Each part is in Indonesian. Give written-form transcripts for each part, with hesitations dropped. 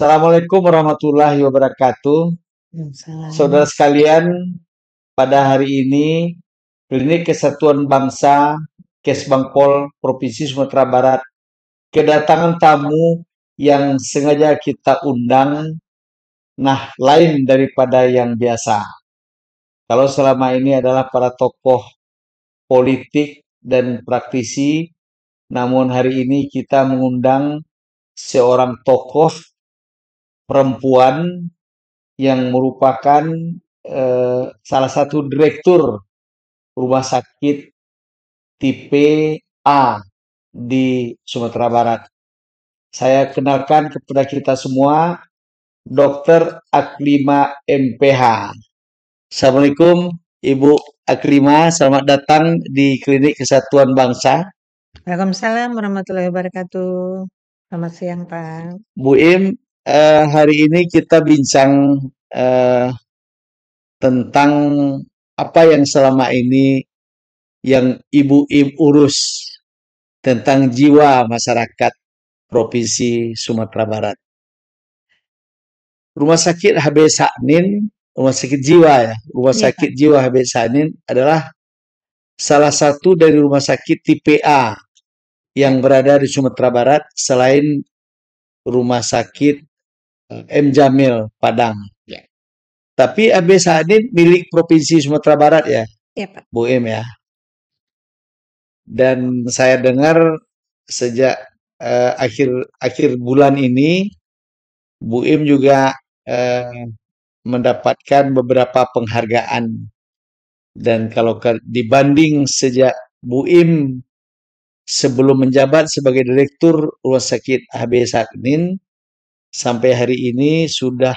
Assalamualaikum warahmatullahi wabarakatuh. Saudara Salam. sekalian, pada hari ini Klinik Kesatuan Bangsa Kesbangpol Provinsi Sumatera Barat kedatangan tamu yang sengaja kita undang, nah lain daripada yang biasa. Kalau selama ini adalah para tokoh politik dan praktisi, namun hari ini kita mengundang seorang tokoh perempuan yang merupakan salah satu direktur rumah sakit tipe A di Sumatera Barat. Saya kenalkan kepada kita semua Dr. Aklima MPH. Assalamualaikum Ibu Aklima, selamat datang di Klinik Kesatuan Bangsa. Waalaikumsalam warahmatullahi wabarakatuh. Selamat siang, Pak. Bu Im, hari ini kita bincang eh, tentang apa yang selama ini yang Ibu Im urus tentang jiwa masyarakat Provinsi Sumatera Barat. Rumah sakit HB Saknin, rumah sakit jiwa ya, rumah Iya, Pak. sakit jiwa HB Saknin adalah salah satu dari rumah sakit tipe A Ya, yang berada di Sumatera Barat selain rumah sakit M. Jamil Padang. ya, Tapi HB Saknin milik Provinsi Sumatera Barat ya, ya, Pak. Bu Em ya. Dan saya dengar sejak akhir akhir bulan ini Bu Im juga mendapatkan beberapa penghargaan. Dan kalau dibanding sejak Bu Im sebelum menjabat sebagai Direktur Rumah Sakit HB Saknin, sampai hari ini sudah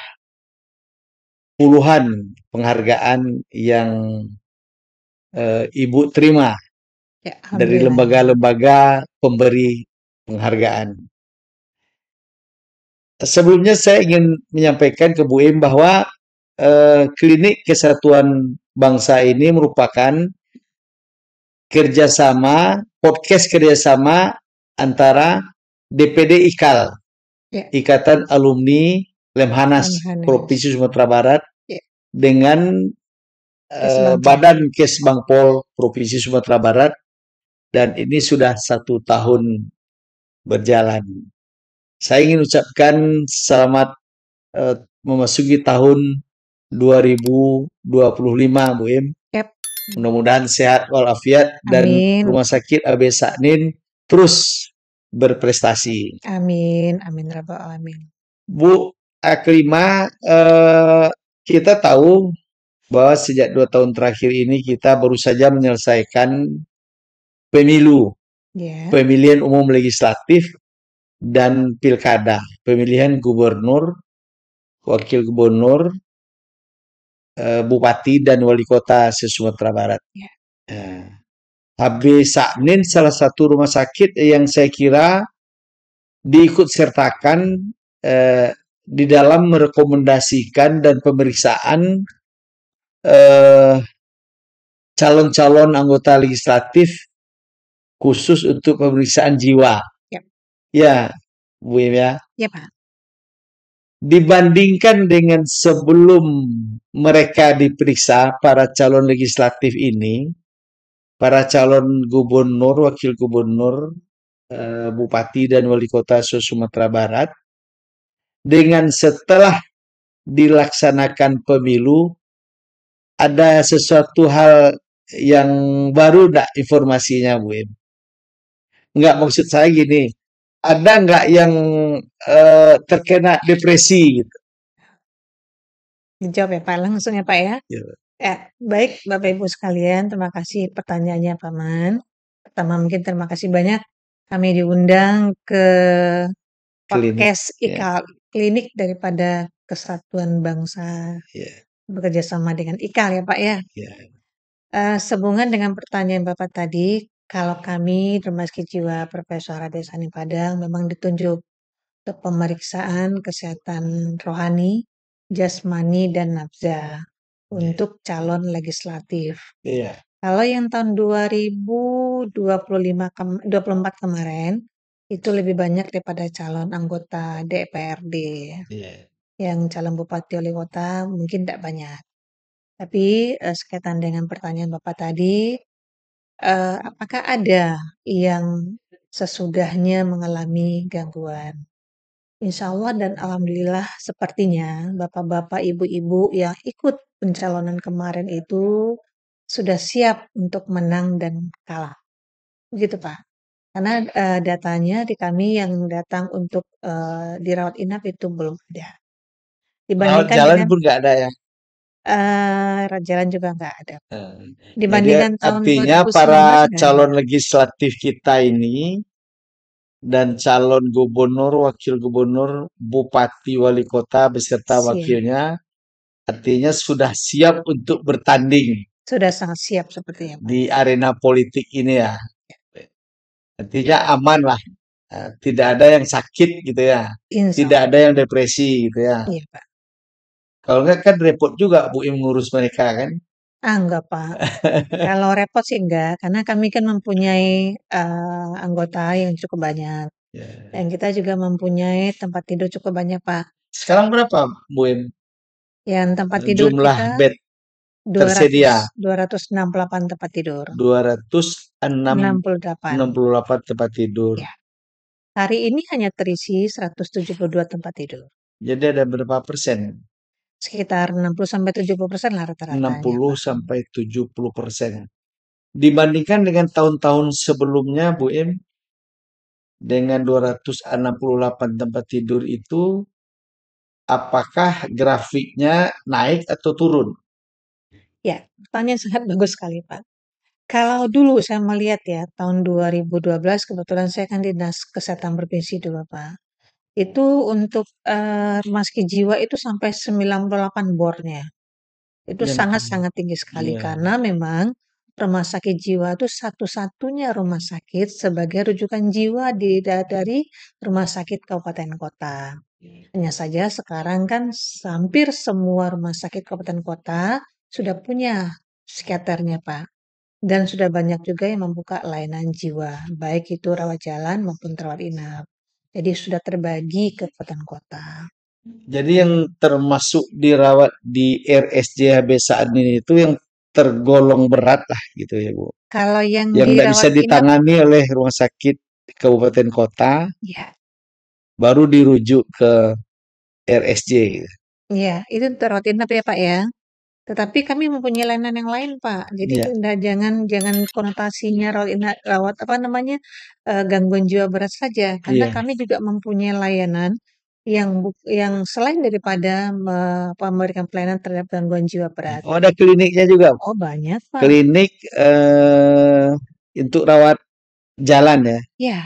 puluhan penghargaan yang Ibu terima Ya, dari alhamdulillah. lembaga-lembaga pemberi penghargaan. Sebelumnya saya ingin menyampaikan ke Bu Im bahwa Klinik Kesatuan Bangsa ini merupakan podcast kerjasama antara DPD IKAL, Ya, Ikatan Alumni Lemhanas Lemhanas. Provinsi Sumatera Barat, Ya, dengan Kesbangpol. Badan Kesbangpol Provinsi Sumatera Barat, dan ini sudah 1 tahun berjalan. Saya ingin ucapkan selamat memasuki tahun 2025, Bu Im. Yap. Mudah-mudahan sehat walafiat dan Amin. Rumah Sakit AB Saknin terus berprestasi. Amin. Amin rabbal alamin. Bu Aklima, kita tahu bahwa sejak 2 tahun terakhir ini kita baru saja menyelesaikan pemilu, Ya, pemilihan umum legislatif dan pilkada, pemilihan gubernur, wakil gubernur, bupati dan wali kota se-Sumatera Barat. ya, HB Saknin salah satu rumah sakit yang saya kira diikut sertakan di dalam merekomendasikan dan pemeriksaan eh, calon-calon anggota legislatif khusus untuk pemeriksaan jiwa. ya, Ya, Bu Im ya. ya, Pak. Dibandingkan dengan sebelum mereka diperiksa, para calon legislatif ini, para calon gubernur, wakil gubernur, bupati dan wali kota Sumatera Barat, dengan setelah dilaksanakan pemilu, ada sesuatu hal yang baru enggak informasinya, Bu Im? Enggak, maksud saya gini, ada enggak yang terkena depresi gitu? Dijawab ya, Pak. Langsung ya, Pak ya. Ya, Ya, baik Bapak Ibu sekalian, terima kasih pertanyaannya, Paman. Pertama mungkin terima kasih banyak kami diundang ke klinik. podcast Ya, IKAL, klinik daripada Kesatuan Bangsa ya, bekerja sama dengan IKAL ya Pak ya. ya. Sehubungan dengan pertanyaan Bapak tadi, kalau kami Rumah Sakit Jiwa Profesor Adesani Padang memang ditunjuk untuk pemeriksaan kesehatan rohani, jasmani, dan nafza untuk calon legislatif. Iya. Kalau yang tahun 2025 24 kemarin, itu lebih banyak daripada calon anggota DPRD. Iya. Yang calon bupati wali kota mungkin tidak banyak. Tapi sekaitan dengan pertanyaan Bapak tadi, apakah ada yang sesudahnya mengalami gangguan? Insya Allah dan alhamdulillah sepertinya bapak-bapak, ibu-ibu yang ikut pencalonan kemarin itu sudah siap untuk menang dan kalah. Begitu, Pak. Karena datanya di kami yang datang untuk dirawat inap itu belum ada. Rawat Dibandingkan jalan dengan pun nggak ada ya. jalan juga nggak ada. Nah, jadi Dibandingkan tahun artinya 2019 para sudah ada. calon legislatif kita ini dan calon gubernur, wakil gubernur, bupati, wali kota beserta Siap. wakilnya artinya sudah siap untuk bertanding Sudah sangat siap sepertinya, Pak. di arena politik ini ya. Artinya aman lah. Tidak ada yang sakit gitu ya. Insya Tidak Allah. ada yang depresi gitu ya. Iya, Pak. Kalau enggak kan repot juga Bu Im ngurus mereka kan. Enggak, Pak. Kalau repot sih enggak, karena kami kan mempunyai anggota yang cukup banyak. Ya. Dan kita juga mempunyai tempat tidur cukup banyak, Pak. Sekarang berapa Bu Im Yang tempat tidur jumlah kita bed 200, tersedia? 268 tempat tidur. 268 68. tempat tidur. Ya. Hari ini hanya terisi 172 tempat tidur. Jadi ada berapa persen? Sekitar 60-70% lah rata-ratanya, 60 Pak. sampai 70%. Dibandingkan dengan tahun-tahun sebelumnya Bu Im dengan 268 tempat tidur itu apakah grafiknya naik atau turun? Ya, pertanyaan sangat bagus sekali, Pak. Kalau dulu saya melihat ya, tahun 2012 kebetulan saya kan Dinas Kesehatan Provinsi dulu, Pak. Itu untuk rumah sakit jiwa itu sampai 98 bornya. Itu Yang sangat-sangat tinggi sekali iya. karena memang rumah sakit jiwa itu satu-satunya rumah sakit sebagai rujukan jiwa dari rumah sakit kabupaten kota. Hanya saja sekarang kan hampir semua rumah sakit kabupaten kota sudah punya psikiaternya, Pak. Dan sudah banyak juga yang membuka layanan jiwa, baik itu rawat jalan maupun rawat inap. Jadi sudah terbagi ke kabupaten kota. Jadi yang termasuk dirawat di RSJHB saat ini itu yang tergolong berat lah gitu ya Bu. Kalau yang Yang nggak bisa dirawat inap, ditangani oleh rumah sakit kabupaten kota, ya, baru dirujuk ke RSJ gitu. ya itu untuk rawat inap ya Pak ya. Tetapi kami mempunyai layanan yang lain Pak. Jadi Iya. jangan jangan konotasinya rawat inap, rawat apa namanya gangguan jiwa berat saja, karena Iya. kami juga mempunyai layanan yang selain daripada memberikan pelayanan terhadap gangguan jiwa berat. Oh ada kliniknya juga. Oh banyak Pak. Klinik untuk rawat jalan ya. Ya,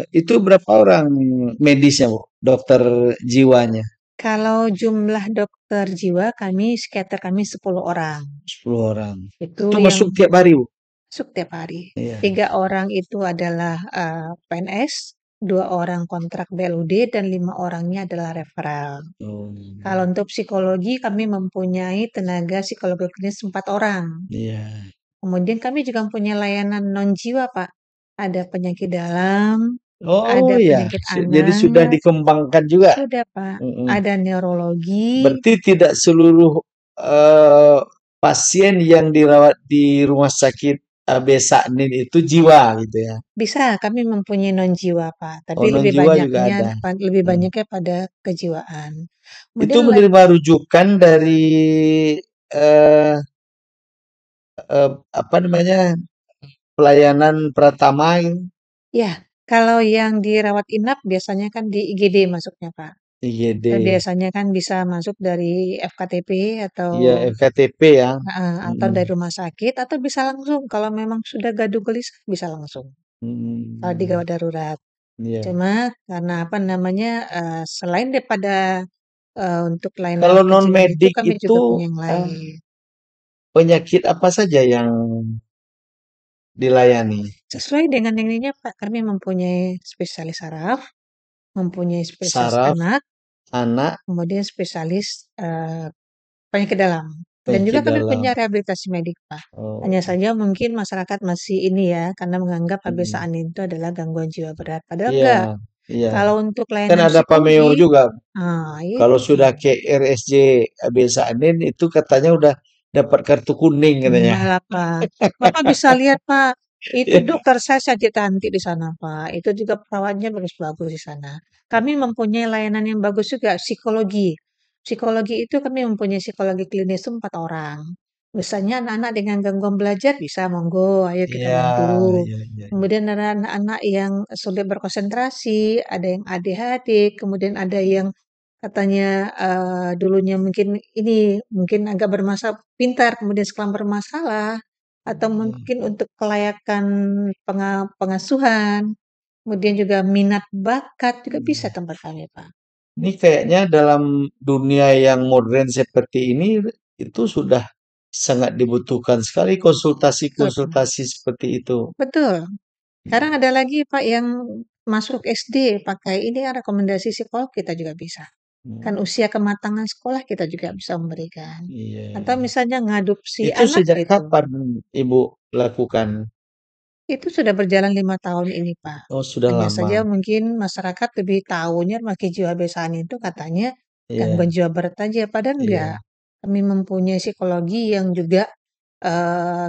Itu berapa orang medisnya Bu? Dokter jiwanya? kalau jumlah dokter jiwa kami, psikiater kami 10 orang. 10 orang. Itu Itu yang masuk tiap hari Bu? masuk tiap hari. Iya. 3 orang itu adalah PNS, 2 orang kontrak BLUD, dan 5 orangnya adalah referral. Oh, Kalau untuk psikologi kami mempunyai tenaga psikologi klinis 4 orang. iya. Kemudian kami juga mempunyai layanan non jiwa Pak. Ada penyakit dalam, Oh ada ya, penyakit jadi sudah anak, dikembangkan juga. sudah Pak. Mm-mm. Ada neurologi, Berarti tidak seluruh eh, pasien yang dirawat di rumah sakit AB Saknin itu jiwa gitu ya. bisa kami mempunyai non jiwa Pak, tapi Oh, non lebih jiwa juga banyaknya ada. lebih Hmm. banyaknya pada kejiwaan. Itu Kemudian menerima rujukan dari eh, apa namanya pelayanan Pratama gitu, ya, kalau yang dirawat inap biasanya kan di IGD masuknya, Pak. IGD, Biasanya kan bisa masuk dari FKTP atau iya FKTP ya. atau Mm-mm. dari rumah sakit atau bisa langsung kalau memang sudah gaduh gelis bisa langsung. Kalau di Hmm, gawat darurat. iya. Cuma karena apa namanya selain daripada untuk layanan Kalau non kejiwaan itu medik kami itu juga punya yang eh, lain. penyakit apa saja yang dilayani? Sesuai dengan ininya Pak, kami mempunyai spesialis saraf, mempunyai spesialis Saraf, anak, anak, kemudian spesialis penyakit dalam. Dan juga penyakit kami dalam. punya rehabilitasi medik, Pak. Oh, Hanya saja mungkin masyarakat masih ini ya, karena menganggap mhm. HB-Sanin itu adalah gangguan jiwa berat. Padahal Iya, enggak. iya. Kalau untuk Kan layanan ada Pameo psikologi, juga. ah Kalau itu. sudah ke RSJ Anin itu katanya udah dapat kartu kuning katanya. Enggak lah, Pak. Bapak bisa lihat, Pak. Itu dokter saya sakit hati di sana, Pak. Itu juga perawatnya bagus-bagus di sana. Kami mempunyai layanan yang bagus juga, psikologi. Psikologi itu kami mempunyai psikologi klinis itu 4 orang. Misalnya anak-anak dengan gangguan belajar bisa, monggo, ayo kita Iya, bantu. iya, iya. Kemudian ada anak-anak yang sulit berkonsentrasi, ada yang ADHD, kemudian ada yang katanya, dulunya mungkin ini, mungkin agak pintar, kemudian sekarang bermasalah, atau Hmm. mungkin untuk kelayakan pengasuhan, kemudian juga minat bakat juga bisa tempat kami, Pak. Ini kayaknya dalam dunia yang modern seperti ini itu sudah sangat dibutuhkan sekali Betul, Pak. konsultasi-konsultasi seperti itu. Betul. Sekarang ada lagi, Pak, yang masuk SD pakai ini kan rekomendasi psikolog kita juga bisa. Kan Hmm. usia kematangan sekolah kita juga bisa memberikan. Iya, Atau iya. misalnya ngadopsi Itu anak sejak itu. kapan Ibu lakukan? Itu sudah berjalan 5 tahun ini, Pak. Oh, sudah Hanya lama. saja mungkin masyarakat lebih tahunya pakai jiwa besaan itu katanya Iya, gangguan jiwa berat aja, padahal enggak. iya. Kami mempunyai psikologi yang juga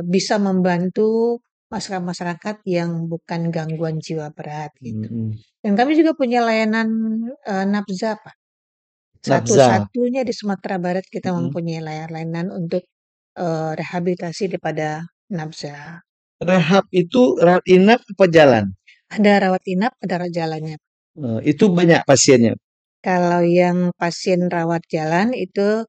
bisa membantu masyarakat-masyarakat yang bukan gangguan jiwa berat gitu. Mm-mm. Dan kami juga punya layanan nafza, Pak. Nafza. Satu-satunya di Sumatera Barat kita Mm-mm. mempunyai layanan untuk rehabilitasi daripada nafza. Rehab itu rawat inap apa jalan? Ada rawat inap, ada rawat jalannya. Itu banyak pasiennya. Kalau yang pasien rawat jalan itu,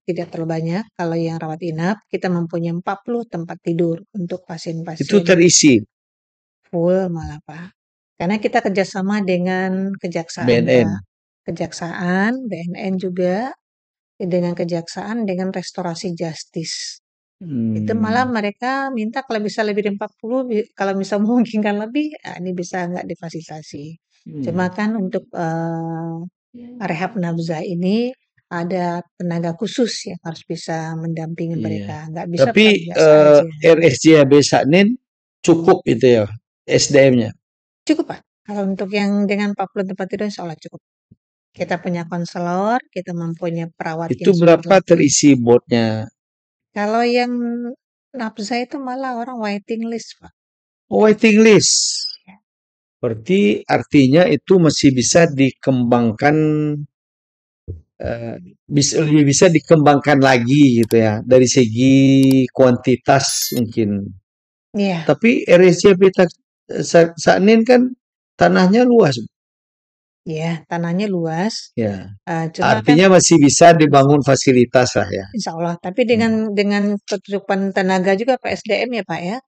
tidak terlalu banyak. Kalau yang rawat inap, kita mempunyai 40 tempat tidur untuk Itu pasien-pasien terisi full malah, Pak. Karena kita kerjasama dengan kejaksaan, Pak. BNN. Kejaksaan, BNN juga, dengan kejaksaan, dengan restorasi justis. Itu malah Hmm, mereka minta kalau bisa lebih dari 40, kalau bisa memungkinkan lebih, ini bisa nggak difasilitasi. Cuma hmm, kan untuk, rehab nafza ini ada tenaga khusus yang harus bisa mendampingi iya. mereka, nggak bisa Tapi perawat biasa aja. RSJAB Saknin cukup itu ya SDM-nya. Cukup, Pak, kalau untuk yang dengan 40 tempat tidur insyaallah cukup. Kita punya konselor, kita mempunyai perawat Itu yang sudah berapa terlatih. terisi botnya? Kalau yang nafza itu malah orang waiting list, Pak. Oh, waiting list. Berarti artinya itu masih bisa dikembangkan, eh, lebih bisa dikembangkan lagi gitu ya dari segi kuantitas mungkin. Iya. Tapi RSC Petak Saknin kan tanahnya luas, Iya, tanahnya luas, ya. cuma kan Artinya masih bisa dibangun fasilitas lah ya. insya Allah, tapi dengan Hmm. kecukupan tenaga juga PSDM ya, Pak, ya.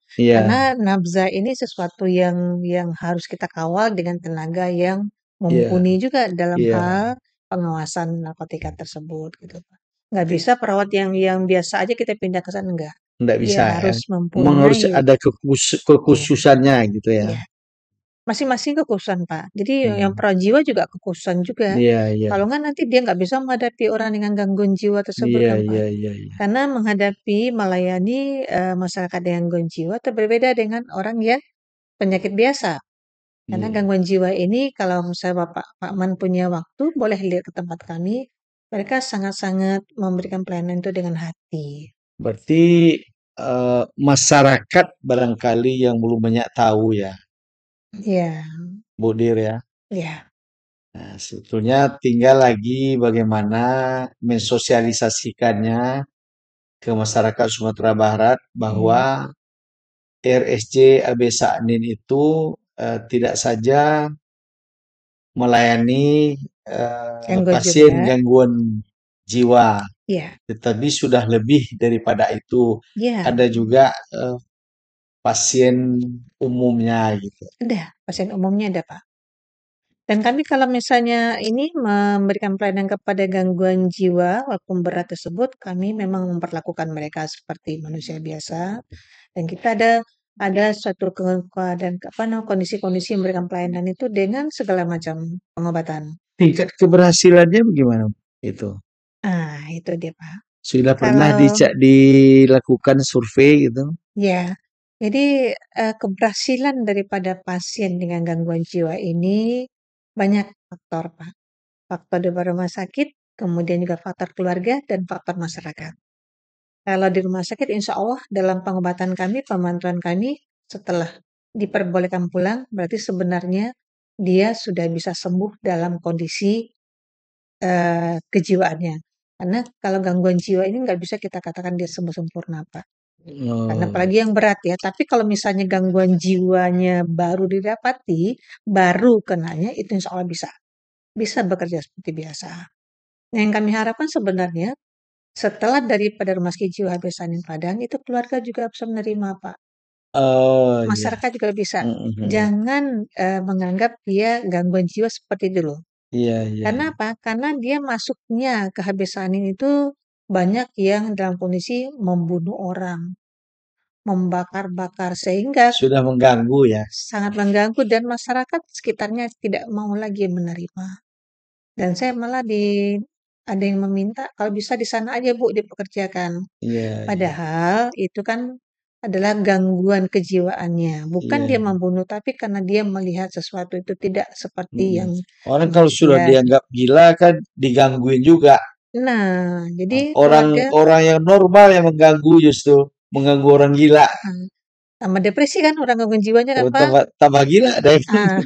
Karena Iya, nafza ini sesuatu yang harus kita kawal dengan tenaga yang iya, mumpuni juga dalam iya. hal pengawasan narkotika tersebut gitu, Pak. Nggak Tapi bisa perawat yang biasa aja kita pindah ke sana, enggak. nggak Dia bisa ya. harus Memang harus mempunyai ada iya, kekhususannya gitu ya. iya. Masing-masing kekhususan, Pak. Jadi yang Hmm. prajiwa juga kekhususan juga. Iya, iya. Kalau nggak nanti dia nggak bisa menghadapi orang dengan gangguan jiwa tersebut Iya, kan, Pak. iya, iya, iya. Karena menghadapi, melayani, masyarakat dengan gangguan jiwa itu berbeda dengan orang yang penyakit biasa. Karena Iya. gangguan jiwa ini kalau misalnya Bapak Pak Man punya waktu, boleh lihat ke tempat kami. Mereka sangat-sangat memberikan pelayanan itu dengan hati. Berarti masyarakat barangkali yang belum banyak tahu ya, Iya, Bu Dir ya. iya, Nah, sebetulnya tinggal lagi bagaimana mensosialisasikannya ke masyarakat Sumatera Barat bahwa iya. RSJ AB Saknin itu tidak saja melayani Gangguan jiwa pasien berat. gangguan jiwa, Iya, tetapi sudah lebih daripada itu. iya. Ada juga pasien umumnya gitu. Ada, pasien umumnya ada, Pak. Dan kami kalau misalnya ini memberikan pelayanan kepada gangguan jiwa walaupun berat tersebut, kami memang memperlakukan mereka seperti manusia biasa dan kita ada suatu keadaan apa namanya kondisi-kondisi memberikan pelayanan itu dengan segala macam pengobatan. Tingkat keberhasilannya bagaimana itu? Ah, itu dia, Pak. Sudah pernah Kalau dilakukan survei gitu? ya, jadi keberhasilan daripada pasien dengan gangguan jiwa ini banyak faktor, Pak. Faktor di rumah sakit, kemudian juga faktor keluarga dan faktor masyarakat. Kalau di rumah sakit, insya Allah dalam pengobatan kami, pemantauan kami, setelah diperbolehkan pulang, berarti sebenarnya dia sudah bisa sembuh dalam kondisi kejiwaannya. Karena kalau gangguan jiwa ini nggak bisa kita katakan dia sembuh sempurna, Pak. Karena Oh, apalagi yang berat ya. Tapi kalau misalnya gangguan jiwanya baru didapati, baru kenanya, itu insya Allah bisa. Bisa bekerja seperti biasa. Nah, yang kami harapkan sebenarnya setelah daripada Rumah Sakit Jiwa Habasanin Padang, itu keluarga juga bisa menerima, Pak. oh iya. Masyarakat juga bisa. Mhm, mhm. Jangan menganggap dia gangguan jiwa seperti dulu. Iya, iya. Karena apa? Karena dia masuknya ke Habasanin itu banyak yang dalam kondisi membunuh orang, membakar-bakar, sehingga Sudah mengganggu ya? sangat mengganggu dan masyarakat sekitarnya tidak mau lagi menerima. Dan saya malah ada yang meminta kalau bisa di sana aja Bu dipekerjakan. Iya, iya. Padahal itu kan adalah gangguan kejiwaannya. Bukan Iya. dia membunuh, tapi karena dia melihat sesuatu itu tidak seperti Mhm. yang Orang kalau sudah dia. dianggap gila kan digangguin juga. Nah, jadi Orang keluarga orang yang normal yang mengganggu justru mengganggu orang gila. ah, tambah depresi kan orang gangguan jiwanya kan Oh, Pak. tambah tambah gila deh. Ah,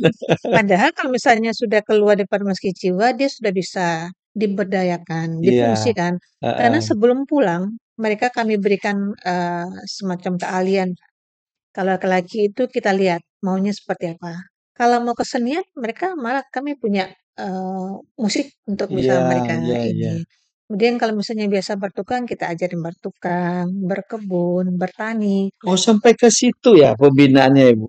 padahal kalau misalnya sudah keluar dari rumah sakit jiwa, dia sudah bisa diberdayakan, Iya. difungsikan. Karena Heeh. sebelum pulang, mereka kami berikan semacam keahlian. Kalau laki-laki itu kita lihat maunya seperti apa. Kalau mau kesenian, mereka malah kami punya eh, musik untuk bisa Iya, mereka iya, iya. ini. Kemudian kalau misalnya biasa bertukang, kita ajarin bertukang, berkebun, bertani. Oh, sampai ke situ ya pembinaannya, Ibu?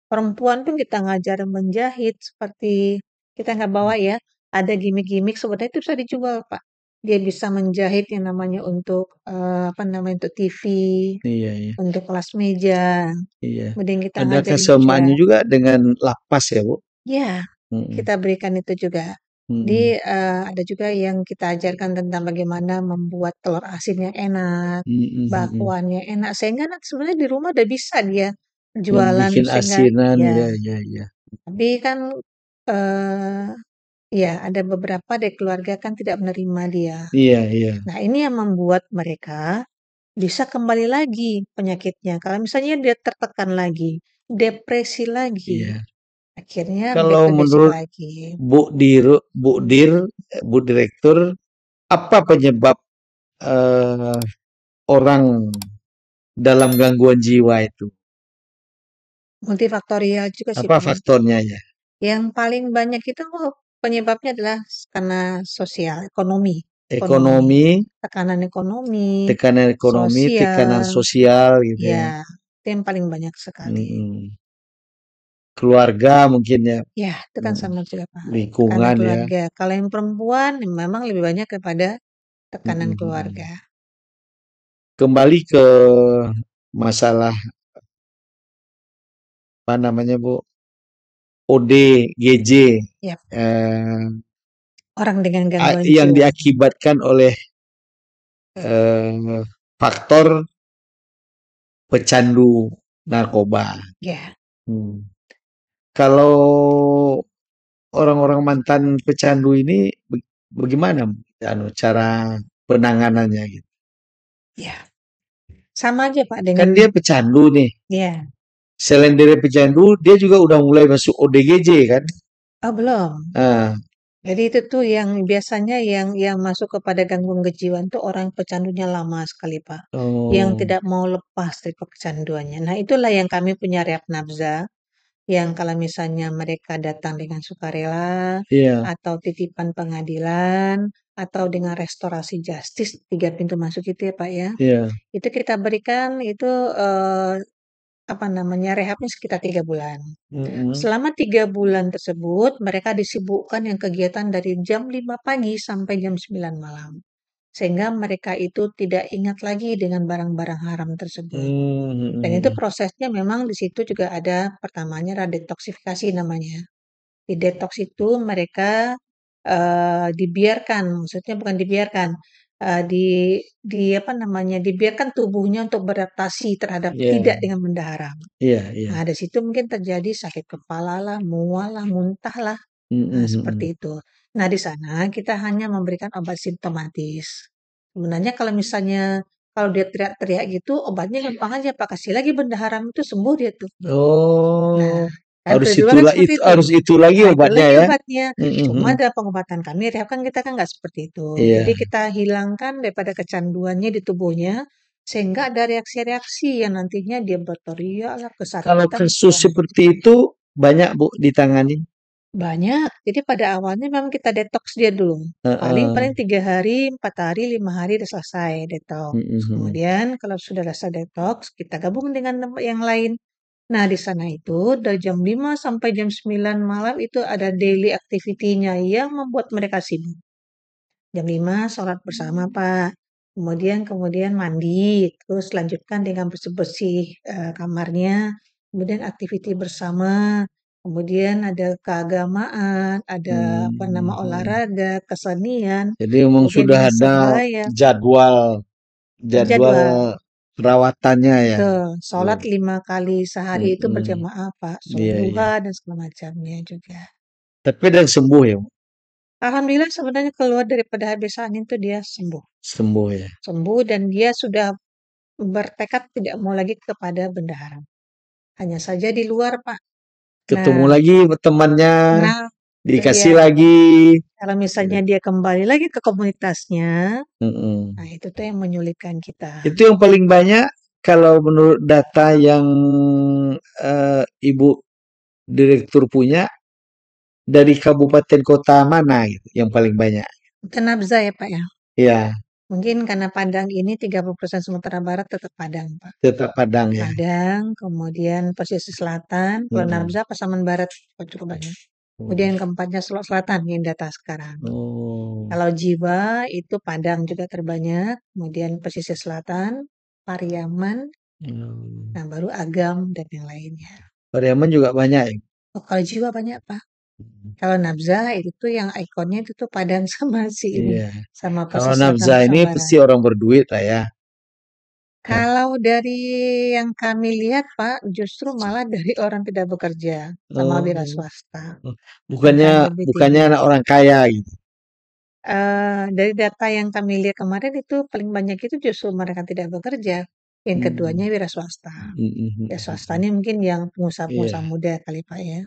Perempuan pun kita ngajar menjahit seperti kita nggak bawa ya, ada gimmick-gimmick sebenarnya itu bisa dijual, Pak. Dia bisa menjahit yang namanya untuk apa namanya untuk TV, Iya, iya. untuk kelas meja. Iya. Kemudian kita Ada ngajarin juga, kesamaannya juga dengan lapas ya, Bu? ya Mhm. kita berikan itu juga. Jadi Mhm. ada juga yang kita ajarkan tentang bagaimana membuat telur asin yang enak, Mhm, mhm. bakwannya enak, sehingga anak sebenarnya di rumah udah bisa dia jualan Membikin sehingga asinan, ya. iya, iya, iya. Tapi kan eh, ya, ada beberapa dari keluarga kan tidak menerima dia. Iya, iya, Nah, ini yang membuat mereka bisa kembali lagi penyakitnya. Kalau misalnya dia tertekan lagi, depresi lagi, iya. akhirnya back Kalau to basic menurut lagi. Bu Dir, Bu Direktur, apa penyebab eh, orang dalam gangguan jiwa itu? Multifaktorial juga sih Apa Pak ya. faktornya ya? Yang paling banyak itu penyebabnya adalah karena sosial, ekonomi, ekonomi, Ekonomi, tekanan ekonomi, tekanan ekonomi, tekanan sosial, sosial gitu ya. ya, itu yang paling banyak sekali. Mm-mm. Keluarga mungkin ya. Ya, itu kan Mm. sama juga, Pak. Tekanan Lingkungan ya. keluarga. Kalau yang perempuan memang lebih banyak kepada tekanan keluarga. Mm-mm. Kembali ke masalah apa namanya Bu? ODGJ Ya, eh, orang dengan gangguan yang jiwa. diakibatkan oleh eh, faktor pecandu narkoba. Ya, Hmm. Kalau orang-orang mantan pecandu ini bagaimana anu cara penanganannya gitu? ya. Sama aja, Pak, Kan dengan dia pecandu nih. ya. Selain dari pecandu, dia juga udah mulai masuk ODGJ kan? Oh, belum. Ah, Jadi itu tuh yang biasanya yang masuk kepada gangguan kejiwaan tuh orang pecandunya lama sekali, Pak. Yang oh, tidak mau lepas dari kecanduannya. Nah, itulah yang kami punya rehab nafza, yang kalau misalnya mereka datang dengan sukarela, iya, atau titipan pengadilan, atau dengan restorasi justice, 3 pintu masuk itu ya Pak ya. iya, Itu kita berikan itu eh, apa namanya rehabnya sekitar 3 bulan. mm-mm. Selama 3 bulan tersebut, mereka disibukkan yang kegiatan dari jam 5 pagi sampai jam 9 malam. Sehingga mereka itu tidak ingat lagi dengan barang-barang haram tersebut. Dan itu Mm-mm. prosesnya memang di situ juga ada pertamanya ada detoksifikasi namanya. Di detox itu mereka dibiarkan, maksudnya bukan dibiarkan. eee, apa namanya, dibiarkan tubuhnya untuk beradaptasi terhadap tidak Iya, dengan benda haram. iya, iya. Nah, di situ mungkin terjadi sakit kepala lah, mual lah, muntah lah, Mhm, seperti mhm. itu. Nah, di sana kita hanya memberikan obat simptomatis. Sebenarnya kalau misalnya kalau dia teriak-teriak gitu, obatnya gampang aja, Pak, kasih lagi benda haram itu sembuh dia tuh. Nah, Oh, kan tujuannya seperti itu. harus itu lagi Nah, itu obatnya lagi ya? obatnya. Mhm, Cuma mhm. dalam pengobatan kami, rehab kan kita kan nggak seperti itu. Jadi Iya. kita hilangkan daripada kecanduannya di tubuhnya, sehingga ada reaksi-reaksi yang nantinya dia berteriak lah, Kalau kesakitan, kasus segala macam. seperti itu banyak Bu ditangani? Banyak. Jadi pada awalnya memang kita detoks dia dulu. Paling-paling Heeh. 3 hari, 4 hari, 5 hari udah selesai detoks. Mhm, mhm. Kemudian kalau sudah selesai detoks, kita gabung dengan tempat yang lain. Nah, di sana itu dari jam 5 sampai jam 9 malam itu ada daily activity-nya yang membuat mereka sibuk. Jam 5 sholat bersama, Pak. Kemudian mandi, terus lanjutkan dengan bersih-bersih kamarnya. Kemudian aktiviti bersama. Kemudian ada keagamaan, ada apa nama Mmm, mhm. olahraga, kesenian, Jadi memang kemudian sudah masak ada bayam, jadwal jadwal terjadwal. perawatannya ya? Betul, Oh, sholat 5 kali sehari itu mhm. berjamaah, Pak. Sholat Iya, iya. duha dan segala macamnya juga. Tapi ada yang sembuh ya, Bu? Alhamdulillah sebenarnya keluar daripada habis angin itu dia sembuh. Sembuh ya? Sembuh dan dia sudah bertekad tidak mau lagi kepada benda haram. Hanya saja di luar, Pak. Ketemu Nah lagi temannya, nah, itu dia. dikasih lagi. Kalau misalnya Gitu. dia kembali lagi ke komunitasnya, nah Mhm. itu tuh yang menyulitkan kita. Itu yang paling banyak kalau menurut data yang Ibu direktur punya dari kabupaten kota mana gitu yang paling banyak? Itu nafza ya, Pak ya. Iya, Mungkin karena Padang ini 30% Sumatera Barat tetap Padang, Pak. tetap Padang ya. Padang, kemudian pesisir selatan, kalau Mhm. nafza Pasaman Barat cukup banyak. Kemudian Oh. yang keempatnya Selatan yang data sekarang. Oh. Kalau Jiwa itu Padang juga terbanyak, kemudian pesisir selatan, Pariaman, Hmm. nah baru Agam dan yang lainnya. Pariaman juga banyak ya. Oh, kalau Jiwa banyak, Pak. Kalau Nabza itu tuh yang ikonnya itu tuh Padang sama si ini, Iya. sama Kalau pesisir selatan Nafza ini Pasaman pasti Barat. orang berduit lah ya. Hah. Kalau dari yang kami lihat, Pak, justru malah dari orang tidak bekerja sama wira Oh. swasta, Bukannya angkanya lebih bukannya tinggi. anak orang kaya gitu. Dari data yang kami lihat kemarin itu paling banyak itu justru mereka tidak bekerja. Yang keduanya Hmm. wira swasta. Mhm, Ya mhm, swasta mhm. ini mungkin yang pengusaha-pengusaha Iya. muda kali Pak ya.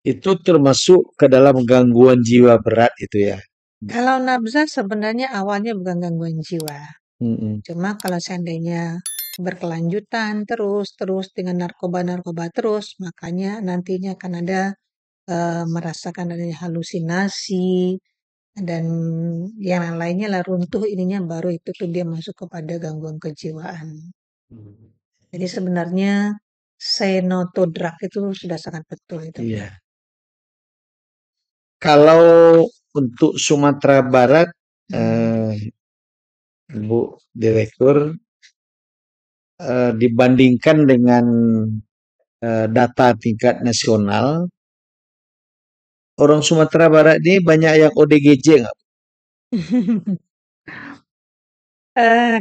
Itu termasuk ke dalam gangguan jiwa berat itu ya. Kalau nafsa sebenarnya awalnya bukan gangguan jiwa. Mhm. Cuma kalau seandainya berkelanjutan terus dengan narkoba-narkoba terus, makanya nantinya akan ada merasakan adanya halusinasi dan yang lainnya lah runtuh ininya baru itu tuh dia masuk kepada gangguan kejiwaan. Jadi sebenarnya say no to drug itu sudah sangat betul itu Pak. Iya. Kalau untuk Sumatera Barat, Hmm. eh, Bu Direktur, dibandingkan dengan data tingkat nasional, orang Sumatera Barat ini banyak yang ODGJ nggak?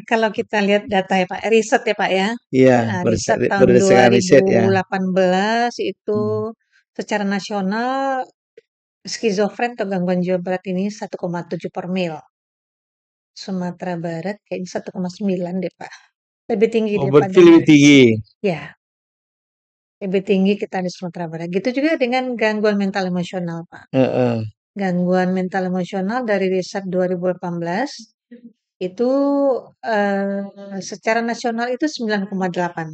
Kalau kita lihat data ya Pak, riset ya Pak ya. Iya, Riset tahun berdasarkan riset ya. 2018 itu Hmm. secara nasional skizofren atau gangguan jiwa berat ini 1,7 per mil. Sumatera Barat kayaknya 1,9 deh Pak. Lebih tinggi Oh, daripada berarti lebih tinggi. ya, lebih tinggi kita di Sumatera Barat. Gitu juga dengan gangguan mental emosional Pak. Heeh. Gangguan mental emosional dari riset 2018 itu secara nasional itu 9,8.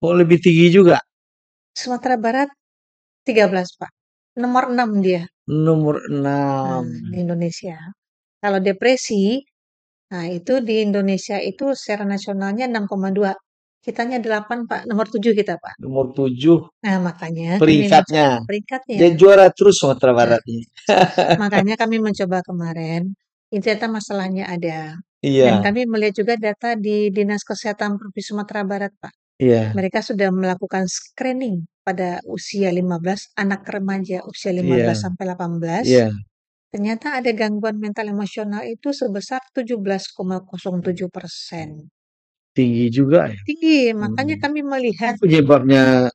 Oh, lebih tinggi juga. Sumatera Barat 13 Pak. Nomor 6 dia Nomor 6. di Indonesia. Kalau depresi, nah itu di Indonesia itu secara nasionalnya 6,2. Kitanya 8 Pak, nomor 7 kita Pak. Nomor 7 Nah makanya kami mencoba peringkatnya. peringkatnya. Dia juara terus Sumatera Nah Barat ini. makanya kami mencoba kemarin, ini ternyata masalahnya ada. Dan Iya, kami melihat juga data di Dinas Kesehatan Provinsi Sumatera Barat Pak. iya, Mereka sudah melakukan screening pada usia 15, anak remaja usia iya, 15 sampai 18. iya. Ternyata ada gangguan mental emosional itu sebesar 17,07%. Tinggi juga ya. Tinggi, makanya Hmm. kami melihat Penyebabnya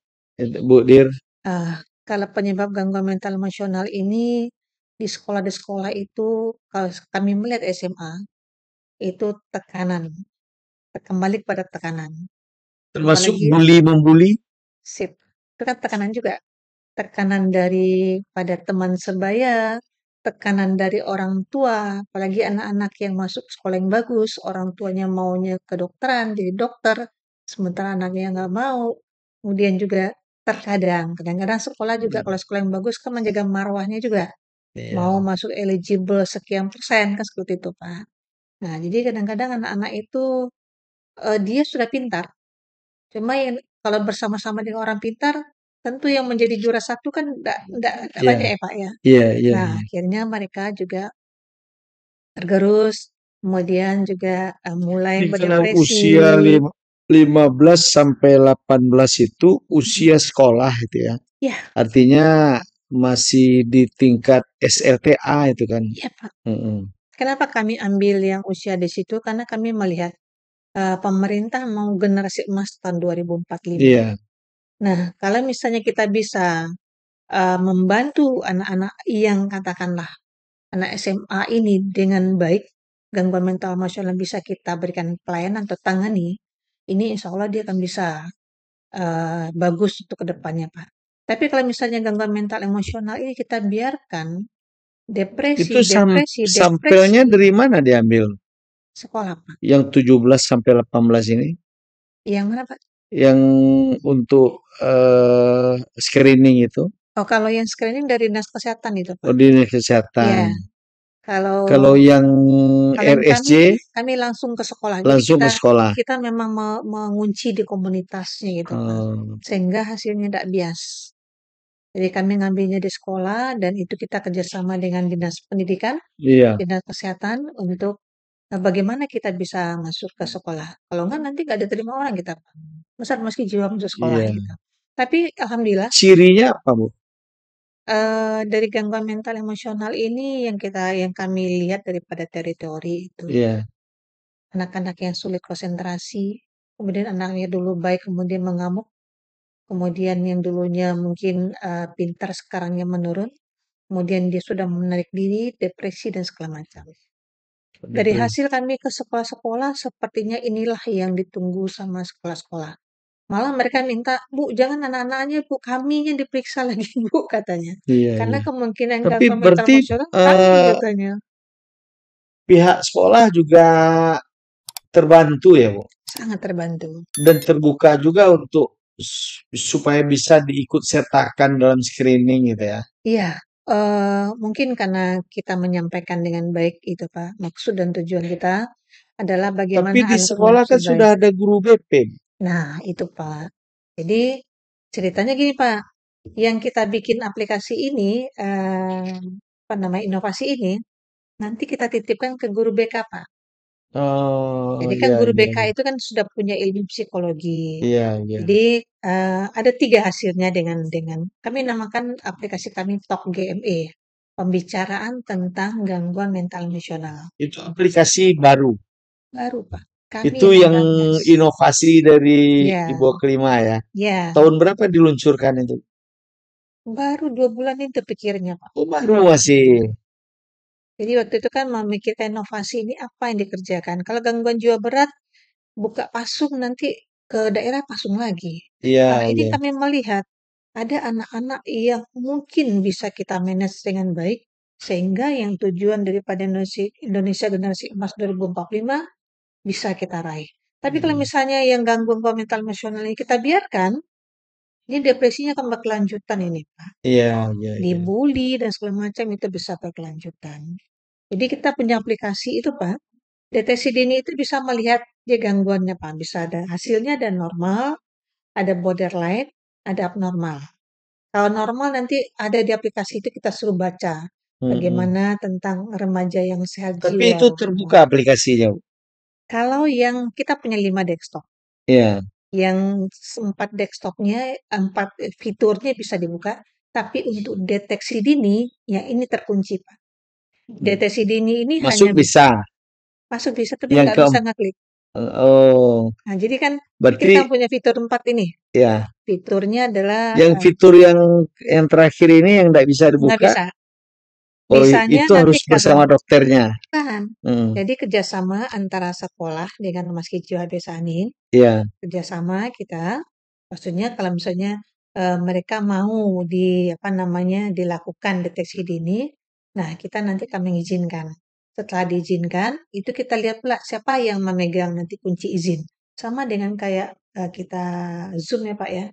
Bu Dir? ah, kalau penyebab gangguan mental emosional ini di sekolah itu kalau kami melihat SMA itu tekanan, kembali pada tekanan. Termasuk Apalagi bully membuli? sip, itu kan tekanan juga. Tekanan dari pada teman sebaya, tekanan dari orang tua, apalagi anak-anak yang masuk sekolah yang bagus, orang tuanya maunya kedokteran, jadi dokter, sementara anaknya nggak mau. Kemudian juga kadang-kadang sekolah juga kalau sekolah yang bagus kan menjaga marwahnya juga. Mau Iya. masuk eligible sekian persen kan seperti itu, Pak. Nah, jadi kadang-kadang anak-anak itu dia sudah pintar, cuma yang kalau bersama-sama dengan orang pintar, tentu yang menjadi juara satu kan nggak Iya, banyak ya, Pak, ya. iya, iya, Nah, iya. akhirnya mereka juga tergerus, kemudian juga, mulai Jadi kalau berdepresi. usia 15 sampai 18 itu usia sekolah itu ya. Ya, Artinya masih di tingkat SLTA itu kan. iya, Pak. Mm-mm. Kenapa kami ambil yang usia di situ, karena kami melihat, pemerintah mau generasi emas tahun 2045. Iya, Nah, kalau misalnya kita bisa, membantu anak-anak yang katakanlah anak SMA ini dengan baik, gangguan mental emosional bisa kita berikan pelayanan atau tangani, ini insya Allah dia akan bisa bagus untuk kedepannya, Pak. Tapi kalau misalnya gangguan mental emosional ini kita biarkan, depresi, itu depresi, sampelnya depresi, dari mana diambil? sekolah, Pak. Yang 17 sampai 18 ini, Yang mana, Pak? yang untuk screening itu, Oh, kalau yang screening dari dinas kesehatan itu, Pak. dinas Ya, kesehatan. kalau Kalau yang kalau yang RSJ kami langsung ke sekolah. Jadi langsung ke sekolah. kita memang mengunci di komunitasnya gitu, Pak. Oh, Sehingga hasilnya tidak bias. Jadi kami ngambilnya di sekolah dan itu kita kerjasama dengan dinas pendidikan, iya, dinas kesehatan untuk bagaimana kita bisa masuk ke sekolah. Kalau enggak nanti nggak diterima orang kita, Pak. Masa meski jiwa masuk sekolah iya. gitu. Tapi alhamdulillah Cirinya apa, Bu? dari gangguan mental emosional ini yang kami lihat daripada teritori itu Iya, anak-anak yang sulit konsentrasi, kemudian anaknya dulu baik kemudian mengamuk, kemudian yang dulunya mungkin pintar sekarangnya menurun, kemudian dia sudah menarik diri, depresi dan segala macam. Dari depresi. hasil kami ke sekolah-sekolah, sepertinya inilah yang ditunggu sama sekolah-sekolah. Malah mereka minta, "Bu, jangan anak-anaknya, Bu, kaminya diperiksa lagi, Bu," katanya. Iya, Karena iya. kemungkinan Tapi gangguan mental berarti emosional kami eh, katanya. pihak sekolah juga terbantu ya, Bu, Sangat terbantu. dan terbuka juga untuk supaya bisa diikut sertakan dalam screening gitu ya. Iya, mungkin karena kita menyampaikan dengan baik itu, Pak. Maksud dan tujuan kita adalah Tapi bagaimana di anak-anak sekolah bisa kan baik. sudah ada guru BP. Nah, itu, Pak. Jadi ceritanya gini, Pak, yang kita bikin aplikasi ini, apa namanya, inovasi ini, nanti kita titipkan ke guru BK, Pak. Oh, Jadi kan iya, guru iya, BK iya, itu kan sudah punya ilmu psikologi. iya, iya. Jadi ada 3 hasilnya dengan kami namakan aplikasi kami Talk GME, pembicaraan tentang gangguan mental emosional. Itu aplikasi baru. Baru, Pak. Kami Itu yang yang menggagas. inovasi dari Ibu Ya, Kelima ya. ya, Tahun berapa diluncurkan itu? baru 2 bulan itu pikirnya, Pak. Oh, baru masih. Jadi waktu itu kan memikirkan inovasi ini apa yang dikerjakan. Kalau gangguan jiwa berat, buka pasung nanti ke daerah pasung lagi. Iya, Ini iya. kami melihat ada anak-anak yang mungkin bisa kita manage dengan baik, sehingga yang tujuan daripada Indonesia Generasi Emas 2045 bisa kita raih. Tapi kalau Hmm. misalnya yang gangguan mental emosional ini kita biarkan, ini depresinya akan berkelanjutan ini, Pak. Iya, iya, iya. Dibully dan segala macam itu bisa berkelanjutan. Jadi kita punya aplikasi itu, Pak. Deteksi dini itu bisa melihat dia gangguannya, Pak. Bisa ada hasilnya ada normal, ada borderline, ada abnormal. Kalau normal nanti ada di aplikasi itu kita suruh baca Mm-mm. bagaimana tentang remaja yang sehat Tapi jiwa. itu terbuka aplikasinya, Bu. Kalau yang kita punya 5 desktop, Iya. yang 4 desktopnya, 4 fiturnya bisa dibuka, tapi untuk deteksi dini, ya ini terkunci, Pak. Deteksi dini ini hanya Masuk bisa. masuk bisa tapi Yang nggak ke bisa ngeklik. oh, Nah, jadi kan kita berarti punya fitur 4 ini. ya, Fiturnya adalah yang fitur yang terakhir ini yang tidak bisa nggak dibuka, bisa. oh Bisanya itu nanti harus kalau bersama dokternya. kan. Hmm, Jadi kerjasama antara sekolah dengan Rumah Sakit Jiwa Desa ini, iya. kerjasama kita, maksudnya kalau misalnya mereka mau apa namanya dilakukan deteksi dini, nah kita nanti akan mengizinkan. Setelah diizinkan, itu kita lihat pula siapa yang memegang nanti kunci izin. Sama dengan kayak kita Zoom ya Pak ya,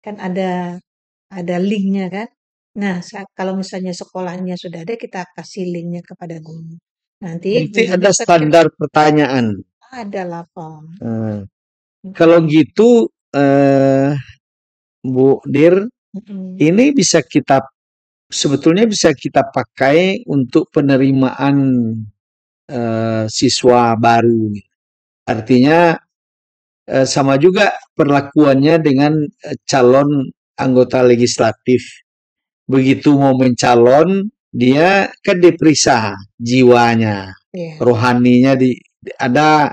kan ada linknya kan. Nah, kalau misalnya sekolahnya sudah ada, kita kasih linknya kepada guru. Nanti Berarti gurunya ada standar pertanyaan. ada lah Pom. Hmm, kalau Mm-mm. gitu, eh, Bu Dir, Mm-mm. ini bisa kita sebetulnya bisa kita pakai untuk penerimaan siswa baru. Artinya sama juga perlakuannya dengan calon anggota legislatif. Begitu mau mencalon, dia kan diperiksa jiwanya, Iya, rohaninya ada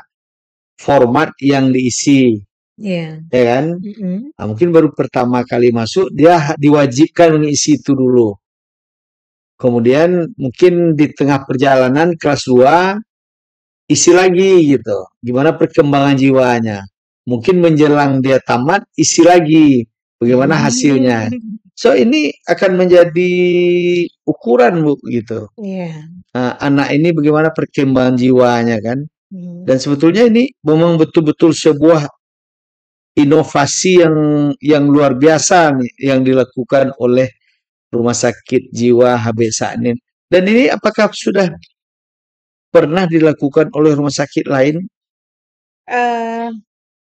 format yang diisi, iya. ya kan? Mm-mm. Nah, mungkin baru pertama kali masuk dia diwajibkan mengisi itu dulu. Kemudian mungkin di tengah perjalanan kelas 2 isi lagi gitu. Gimana perkembangan jiwanya. Mungkin menjelang dia tamat isi lagi. Bagaimana hasilnya. So ini akan menjadi ukuran Bu gitu. Iya. Nah, anak ini bagaimana perkembangan jiwanya kan. Mm. Dan sebetulnya ini memang betul-betul sebuah inovasi yang luar biasa nih yang dilakukan oleh Rumah Sakit Jiwa HB Saknin. Dan ini apakah sudah pernah dilakukan oleh rumah sakit lain? Eh,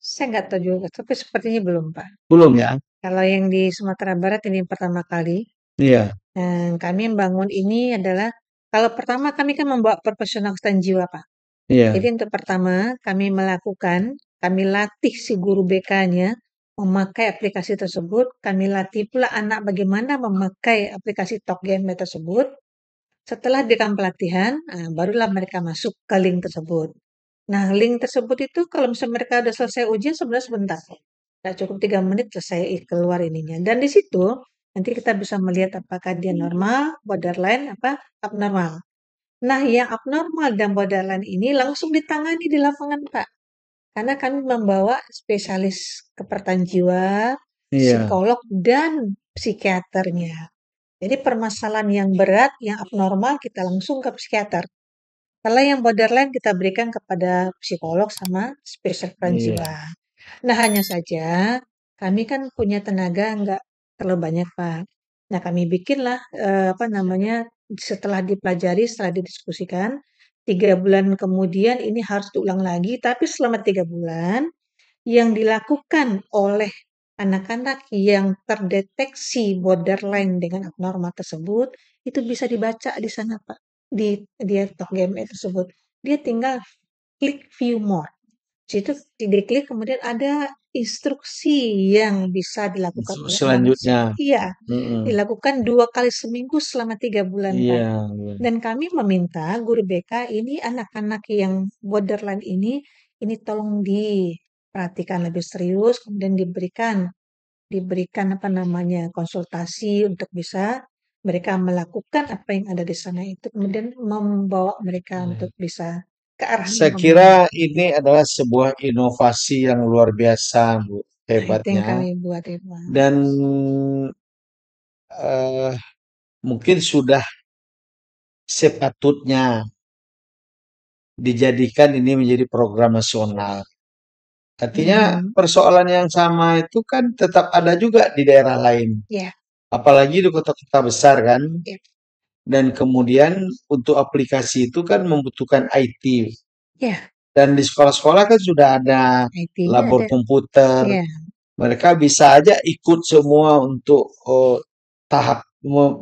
saya nggak tahu juga, tapi sepertinya belum, Pak. Belum ya? Kalau yang di Sumatera Barat ini pertama kali, Iya, dan kami membangun ini adalah, kalau pertama kami kan membawa profesional kesehatan jiwa, Pak. iya, Jadi untuk pertama kami latih si guru BK-nya memakai aplikasi tersebut, kami latih pula anak bagaimana memakai aplikasi TalkGame tersebut. Setelah diberikan pelatihan, barulah mereka masuk ke link tersebut. Nah, link tersebut itu kalau misalnya mereka udah selesai ujian sebenarnya sebentar. Nggak cukup 3 menit selesai keluar ininya. Dan di situ nanti kita bisa melihat apakah dia normal, borderline, apa abnormal. Nah, yang abnormal dan borderline ini langsung ditangani di lapangan, Pak. Karena kami membawa spesialis keperluan jiwa, iya, psikolog, dan psikiaternya. Jadi permasalahan yang berat, yang abnormal kita langsung ke psikiater. Kalau yang borderline kita berikan kepada psikolog sama spesialis peran jiwa. iya. Nah, hanya saja kami kan punya tenaga nggak terlalu banyak, Pak. Nah, kami bikinlah apa namanya setelah dipelajari, setelah didiskusikan, 3 bulan kemudian ini harus diulang lagi, tapi selama 3 bulan yang dilakukan oleh anak-anak yang terdeteksi borderline dengan abnormal tersebut, itu bisa dibaca di sana, Pak. Di Talk GME tersebut. Dia tinggal klik view more. Situ diklik kemudian ada instruksi yang bisa dilakukan oleh anak Selanjutnya, tersebut. Iya, mm-mm. dilakukan 2 kali seminggu selama 3 bulan, Pak. Iya, iya, Dan kami meminta guru BK ini anak-anak yang borderline ini tolong diperhatikan lebih serius, kemudian diberikan apa namanya konsultasi untuk bisa mereka melakukan apa yang ada di sana itu, kemudian membawa mereka iya. untuk bisa ke arah Saya normal. kira ini adalah sebuah inovasi yang luar biasa, Bu, Nah, itu yang hebatnya. kami buat itu, Pak. Dan eh, mungkin sudah sepatutnya dijadikan ini menjadi program nasional. Artinya Mhm. persoalan yang sama itu kan tetap ada juga di daerah lain. Ya, Apalagi di kota-kota besar kan. ya, Dan kemudian untuk aplikasi itu kan membutuhkan IT. ya, Dan di sekolah-sekolah kan sudah ada IT-nya labor ada. komputer. Ya, Mereka bisa aja ikut semua untuk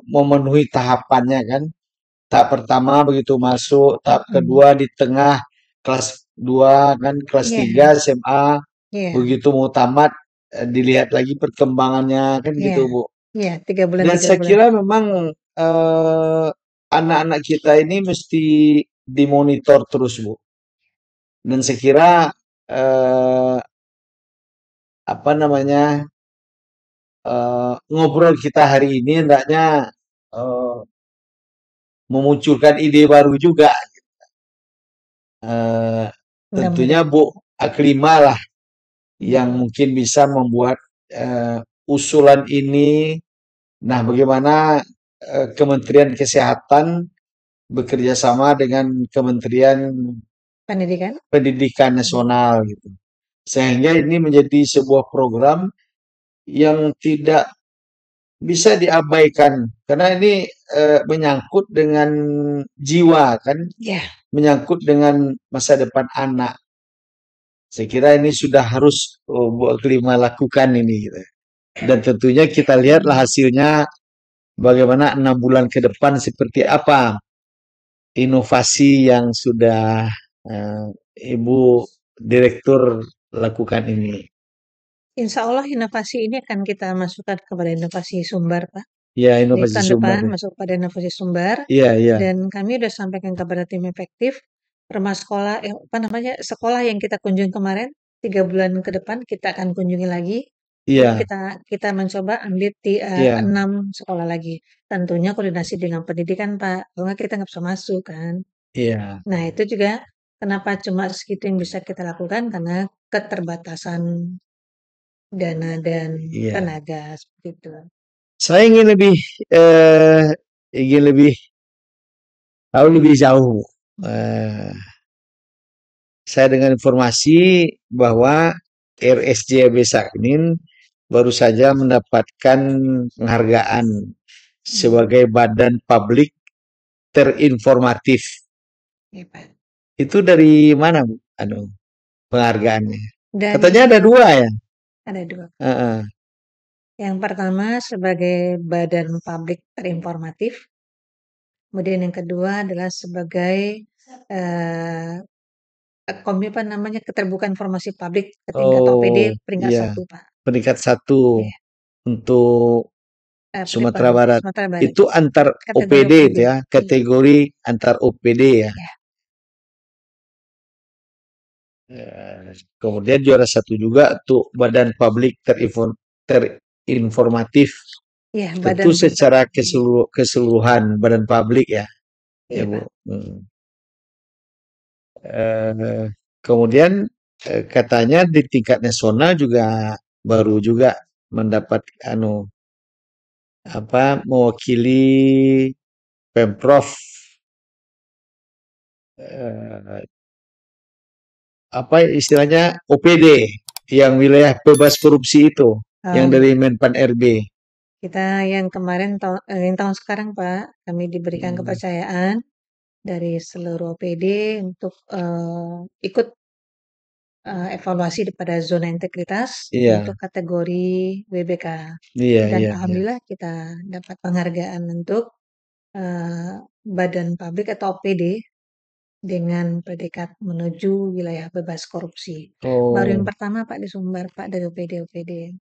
memenuhi tahapannya kan. Tahap pertama begitu masuk, tahap mhm. kedua di tengah, kelas 2 kan, kelas Iya, 3 SMA, iya, begitu mau tamat dilihat lagi perkembangannya kan iya, gitu Bu. iya, 3 bulan Dan 3 saya bulan. kira memang eh, anak-anak kita ini mesti dimonitor terus, Bu. Dan saya kira eh, apa namanya ngobrol kita hari ini hendaknya eh, memunculkan ide baru juga. Eh, Tentunya Mudah-mudahan. Bu Aklima lah yang mungkin bisa membuat usulan ini. Nah, bagaimana Kementerian Kesehatan bekerja sama dengan Kementerian Pendidikan? Pendidikan Nasional gitu. Sehingga ini menjadi sebuah program yang tidak bisa diabaikan karena ini menyangkut dengan jiwa kan, Ya. menyangkut dengan masa depan anak. Saya kira ini sudah harus Bu Kelima lakukan ini gitu. Dan tentunya kita lihatlah hasilnya bagaimana 6 bulan ke depan seperti apa inovasi yang sudah eh, Ibu Direktur lakukan ini. Insya Allah inovasi ini akan kita masukkan kepada inovasi sumber, Pak. Ya, Jadi inovasi tahun sumber. depan masuk pada inovasi sumber Iya, iya, dan kami sudah sampaikan kepada tim efektif rumah sekolah apa namanya sekolah yang kita kunjungi kemarin 3 bulan ke depan kita akan kunjungi lagi. Itu iya, kita mencoba ambil di iya, 6 sekolah lagi. Tentunya koordinasi dengan pendidikan Pak. Kalau nggak kita nggak bisa masuk kan. iya, Nah itu juga kenapa cuma segitu yang bisa kita lakukan karena keterbatasan dana dan iya. tenaga seperti itu. Saya eh, ingin lebih tahu lebih jauh. Eh, saya dengan informasi bahwa RSJB Saknin baru saja mendapatkan penghargaan sebagai badan publik terinformatif. Ya, Pak. Itu dari mana, Bu? Penghargaannya. Katanya Dari ada dua ya. ada dua. Heeh. Yang pertama sebagai badan publik terinformatif, kemudian yang kedua adalah sebagai eh, apa namanya keterbukaan informasi publik ke tingkat OPD Oh, peringkat iya. satu Pak. Peringkat satu Iya, untuk Sumatera Barat. Sumatera Barat. Itu antar Kategori OPD OPD. itu ya, Iya, kategori antar OPD ya. ya, Kemudian juara satu juga untuk Badan Publik Terinformatif. iya Tentu badan publik. secara keseluruhan Badan Publik ya, ya Iya Bu. Pak. Eh, Kemudian katanya di tingkat nasional juga baru juga mendapat apa mewakili Pemprov eh, apa istilahnya OPD yang wilayah bebas korupsi itu yang Oh, dari Menpan RB. kita yang tahun sekarang Pak, kami diberikan Hmm, kepercayaan dari seluruh OPD untuk ikut evaluasi pada zona integritas iya, untuk kategori WBK. iya, Dan iya, iya. alhamdulillah kita dapat penghargaan untuk eh, badan publik atau OPD dengan predikat menuju wilayah bebas korupsi. Baru yang Oh, pertama Pak di Sumbar Pak dari OPD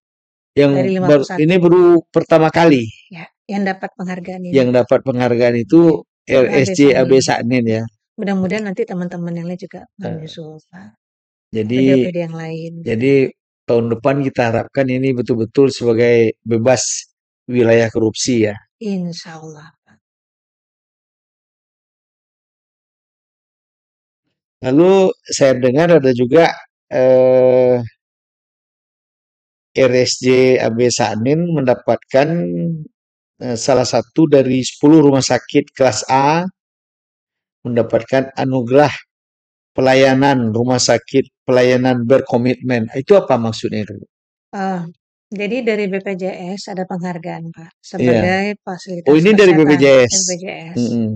yang dari baru ini 51 baru pertama kali ya yang dapat penghargaan yang ini. dapat penghargaan itu Ya, AB RSJ AB Sanin. Saknin Ya. ya. Mudah-mudahan nanti teman-teman yang lain juga Eh, menyusul Pak. Jadi OPD-OPD yang lain. jadi tahun depan kita harapkan ini betul-betul sebagai bebas wilayah korupsi ya. Insya Allah. Lalu saya dengar ada juga eh, RSJ AB Saknin mendapatkan salah satu dari 10 rumah sakit kelas A mendapatkan anugerah pelayanan rumah sakit pelayanan berkomitmen. Itu apa maksudnya itu? Oh, jadi dari BPJS ada penghargaan, Pak, Iya. sebagai Oh fasilitas ini dari kesehatan BPJS. BPJS. Mm-mm.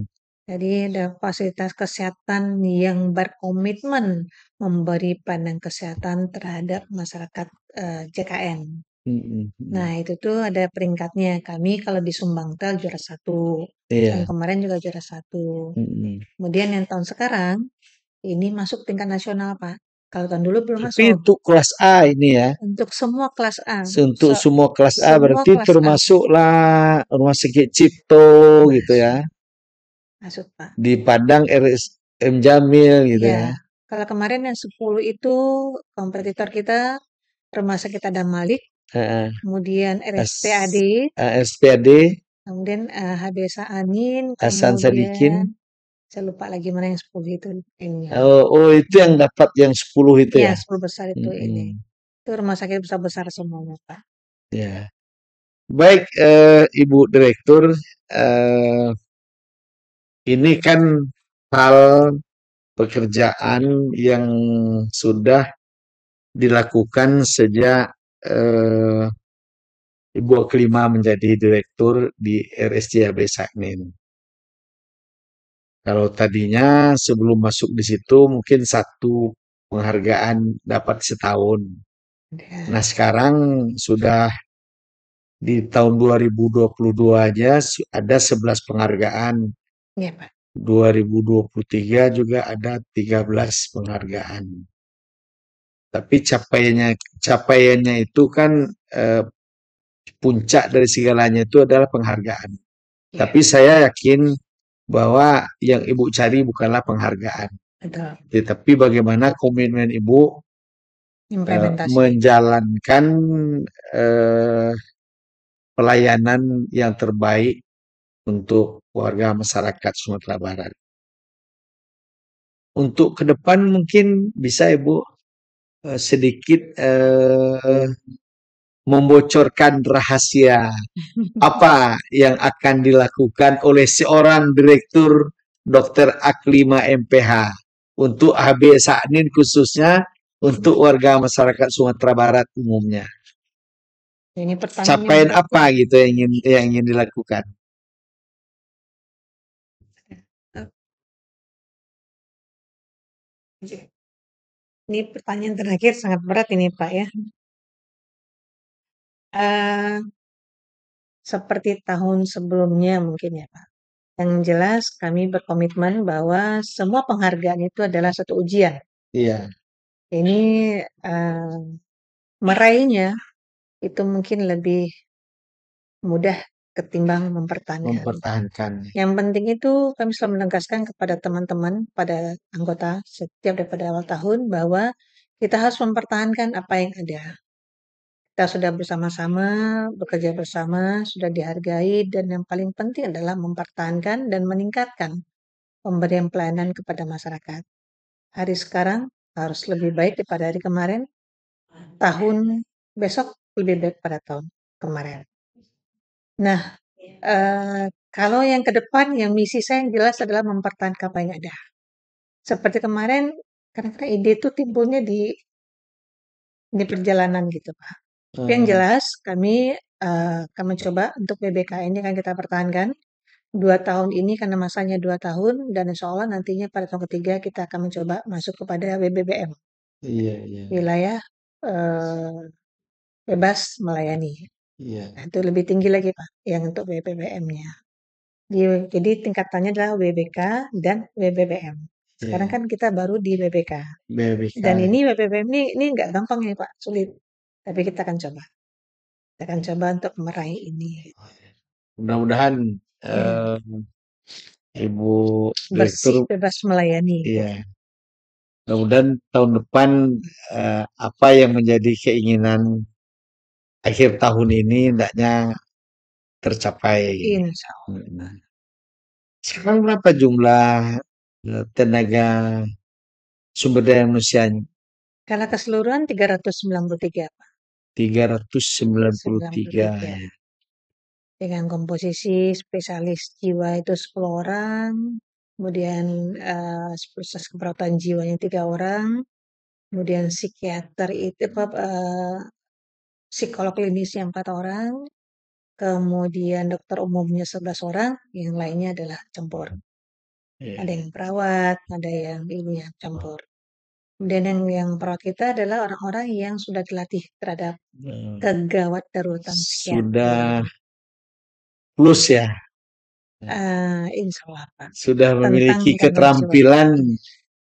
Jadi ada fasilitas kesehatan yang berkomitmen memberi pandang kesehatan terhadap masyarakat JKN. Mm-mm. Nah, Mm-mm. itu tuh ada peringkatnya. Kami kalau di Sumbangtel juara satu. Tahun Iya. kemarin juga juara satu. Mm-mm. Kemudian yang tahun sekarang ini masuk tingkat nasional, Pak. Kalau tahun dulu belum Tapi masuk. untuk kelas A ini ya, Untuk semua kelas A. untuk semua kelas A Semua berarti kelas A. termasuklah rumah sakit Cipto gitu Masuk. ya. masuk Pak. Di Padang RSM Jamil gitu Ya, ya. kalau kemarin yang 10 itu kompetitor kita Rumah Sakit Adam Malik, Heeh. kemudian RSPAD, SPAD, kemudian HBSA Anin, Hasan kemudian Sadikin. saya lupa lagi mana yang 10 itu ininya. Oh, itu yang dapat yang 10 itu Ya, ya. 10 besar itu ini. Mm-mm. Itu rumah sakit besar-besar semuanya, Pak. Ya. Baik, Ibu Direktur, eh, ini kan hal pekerjaan yang sudah dilakukan sejak eh, Ibu kelima menjadi direktur di RSCHB Saknin. Kalau tadinya sebelum masuk di situ mungkin satu penghargaan dapat setahun. Ya, Nah sekarang sudah di tahun 2022 aja ada 11 penghargaan. ya Pak. 2023 juga ada 13 penghargaan. Tapi capaiannya itu kan eh, puncak dari segalanya itu adalah penghargaan. Ya, Tapi saya yakin bahwa yang Ibu cari bukanlah penghargaan, betul. tetapi bagaimana komitmen Ibu Implementasi. menjalankan eh, pelayanan yang terbaik untuk warga masyarakat Sumatera Barat. Untuk ke depan mungkin bisa Ibu sedikit membocorkan rahasia apa yang akan dilakukan oleh seorang direktur Dr. Aklima MPH untuk HB Saknin khususnya untuk warga masyarakat Sumatera Barat umumnya. Ini pertanyaannya Capaian berat apa ya. gitu yang ingin dilakukan? Ini pertanyaan terakhir sangat berat ini Pak ya. Eh, seperti tahun sebelumnya mungkin ya Pak. Yang jelas kami berkomitmen bahwa semua penghargaan itu adalah satu ujian. Iya, Ini eh, meraihnya itu mungkin lebih mudah ketimbang mempertahankan. mempertahankan. Yang penting itu kami selalu menegaskan kepada teman-teman, pada anggota setiap daripada awal tahun bahwa kita harus mempertahankan apa yang ada. Kita sudah bersama-sama, bekerja bersama, sudah dihargai, dan yang paling penting adalah mempertahankan dan meningkatkan pemberian pelayanan kepada masyarakat. Hari sekarang harus lebih baik daripada hari kemarin, tahun besok lebih baik pada tahun kemarin. Nah, kalau yang ke depan, yang misi saya yang jelas adalah mempertahankan apa yang ada. Seperti kemarin, kadang-kadang ide itu timbulnya di perjalanan gitu, Pak. Tapi yang Eh, jelas, kami akan mencoba untuk BBK ini kan kita pertahankan 2 tahun ini karena masanya 2 tahun dan insya Allah nantinya pada tahun ketiga kita akan mencoba masuk kepada WBBM, iya, iya, wilayah eh, bebas melayani. iya, Nah, itu lebih tinggi lagi Pak, yang untuk WBBM-nya. Jadi tingkatannya adalah WBK dan WBBM. Sekarang iya. kan kita baru di WBK. Dan BBK. ini WBBM ini nggak gampang ya Pak, sulit. Tapi kita akan coba. Kita akan coba untuk meraih ini. Mudah-mudahan Ya, eh, Ibu Direktur, bersih, bebas melayani. ya, mudah-mudahan tahun depan apa yang menjadi keinginan akhir tahun ini hendaknya tercapai. Insya Allah. Nah, sekarang berapa jumlah tenaga sumber daya manusianya? Kalau keseluruhan 393 Pak. 393 93. ya. Dengan komposisi spesialis jiwa itu 10 orang. Kemudian spesialis keperawatan jiwanya 3 orang. Kemudian psikiater itu apa, psikolog klinisnya 4 orang. Kemudian dokter umumnya 11 orang, yang lainnya adalah campur. Ada Ya. yang perawat, ada yang ini yang campur. Kemudian yang perawat kita adalah orang-orang yang sudah dilatih terhadap Eh, kegawat darurat psikiatri. Sudah plus ya, Insya Allah Pak. sudah Tentang memiliki gangguan jiwa. keterampilan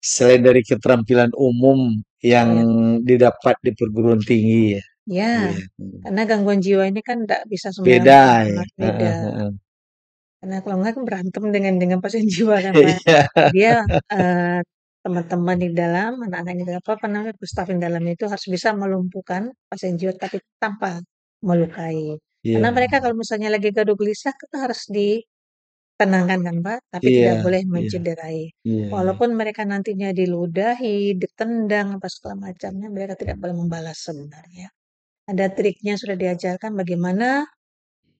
selain dari keterampilan umum yang Ya, didapat di perguruan tinggi ya. ya, Iya. karena gangguan jiwa ini kan tidak bisa sembarang Beda orang ya. beda. Heeh, heeh. Karena kalau enggak kan berantem dengan pasien jiwa kan, Pak. Iya, Dia, eee, teman-teman di dalam, anak-anak di dalam, apa namanya, staf di dalam itu harus bisa melumpuhkan pasien jiwa tapi tanpa melukai. Karena iya, mereka kalau misalnya lagi gaduh gelisah kita harus ditenangkan kan, Pak, tapi iya, tidak boleh iya, mencederai. iya, iya. Walaupun mereka nantinya diludahi, ditendang, apa segala macamnya, mereka tidak boleh membalas sebenarnya. Ada triknya sudah diajarkan bagaimana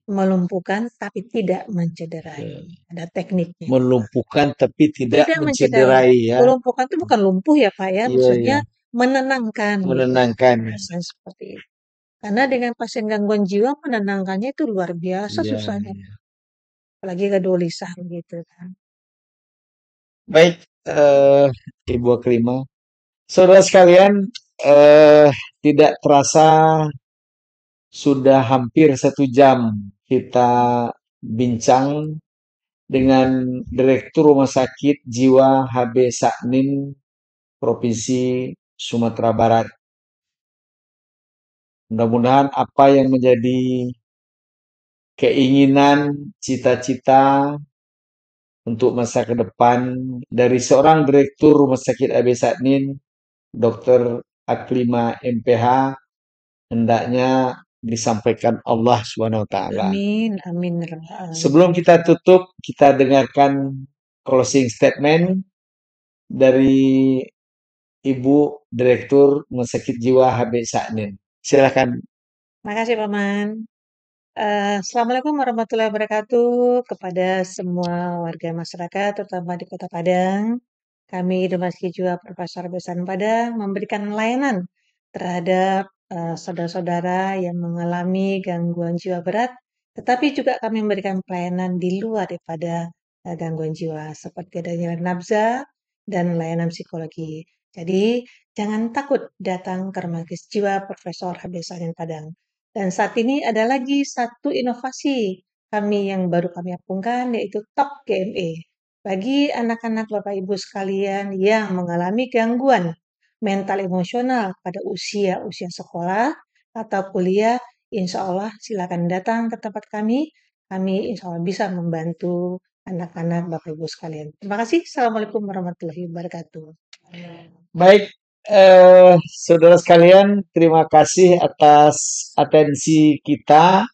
melumpuhkan tapi tidak mencederai. Iya. Ada tekniknya. Melumpuhkan tapi tidak Tidak mencederai. mencederai ya. Melumpuhkan itu bukan lumpuh ya, Pak, ya, Iya, iya. maksudnya menenangkan gitu, Menenangkan. misalnya seperti itu. Karena dengan pasien gangguan jiwa menenangkannya itu luar biasa Iya, susahnya, iya. apalagi gelisah gitu kan. Baik, eh, Ibu Kelima. Saudara sekalian, eh, tidak terasa sudah hampir 1 jam kita bincang dengan Direktur Rumah Sakit Jiwa HB Saknin Provinsi Sumatera Barat. Mudah-mudahan apa yang menjadi keinginan, cita-cita untuk masa ke depan dari seorang Direktur Rumah Sakit AB Saknin, Dr. Aklima MPH, hendaknya disampaikan Allah Subhanahu wa taala. Amin, amin ya rabbal Sebelum alamin. kita tutup, kita dengarkan closing statement dari Ibu Direktur Rumah Sakit Jiwa HB Saknin. Silakan. Makasih Paman. Assalamualaikum warahmatullahi wabarakatuh kepada semua warga masyarakat, terutama di Kota Padang. Kami Rumah Sakit Jiwa Profesor Besan Padang memberikan layanan terhadap saudara-saudara yang mengalami gangguan jiwa berat, tetapi juga kami memberikan pelayanan di luar daripada gangguan jiwa, seperti adanya nabza dan layanan psikologi. Jadi, jangan takut datang ke Rumah Sakit Jiwa Profesor Besan Padang. Dan saat ini ada lagi satu inovasi kami yang baru kami apungkan, yaitu Talk GME. Bagi anak-anak Bapak Ibu sekalian yang mengalami gangguan mental emosional pada usia-usia sekolah atau kuliah, insya Allah silakan datang ke tempat kami. Kami insya Allah bisa membantu anak-anak Bapak Ibu sekalian. Terima kasih. Assalamualaikum warahmatullahi wabarakatuh. Baik, saudara sekalian, terima kasih atas atensi kita.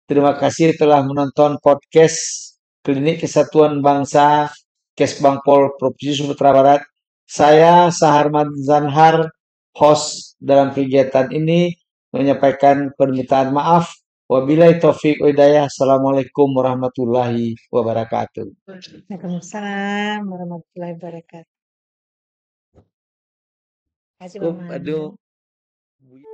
Terima kasih telah menonton podcast Klinik Kesatuan Bangsa Kesbangpol Provinsi Sumatera Barat. Saya Saharman Zanhar, host dalam kegiatan ini, menyampaikan permintaan maaf. Wabillahi taufik wa hidayah. Assalamualaikum warahmatullahi wabarakatuh. Waalaikumsalam warahmatullahi wabarakatuh. Terima kasih, Aduh, Paman.